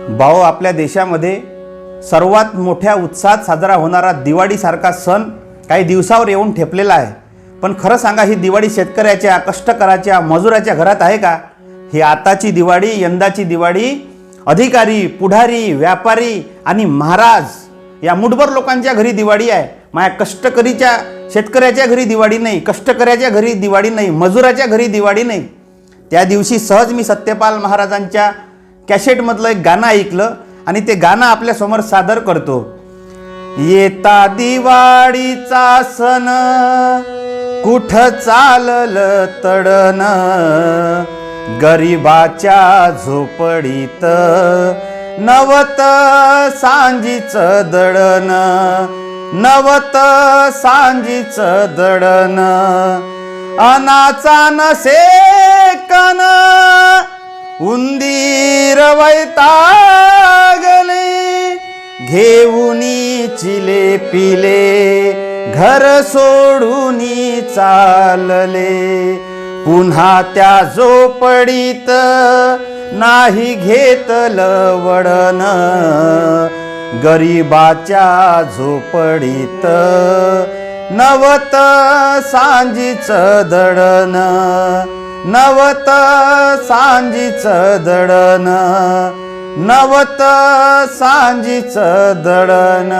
भाऊ, आपल्या देशामध्ये सर्वात मोठ्या उत्साहात साजरा होणारा दिवाळीसारखा सण काही दिवसावर येऊन ठेपलेला आहे। पण खरं सांगा, ही दिवाळी शेतकऱ्याच्या, कष्टकऱ्याच्या, मजुराच्या घरात आहे का? ही आताची दिवाळी, यंदाची दिवाळी अधिकारी, पुढारी, व्यापारी आणि महाराज या मुठभर लोकांच्या घरी दिवाळी आहे। माझ्या कष्टकरीच्या शेतकऱ्याच्या घरी दिवाळी नाही, कष्टकऱ्याच्या घरी दिवाळी नाही, मजुराच्या घरी दिवाळी नाही। त्या दिवशी सहज मी सत्यपाल महाराजांच्या कॅसेटमधलं एक गाणं ऐकलं आणि ते गाणं आपल्या समोर सादर करतो। येता दिवाळीचा सण कुठं चाललं तडण, गरिबाच्या झोपडीत नवत सांजीचं दडण, नवत सांजीचं दडण, अनाचा नसेकन उंदीर वैतागले, घेऊनी चिले पिले घर सोडूनी चालले, पुन्हा त्या झोपडीत नाही घेतलं वडण, गरिबाच्या झोपडीत नवत सांजीचं दडण, नवत सांजीचं दडण, नवत सांजीचं दडण।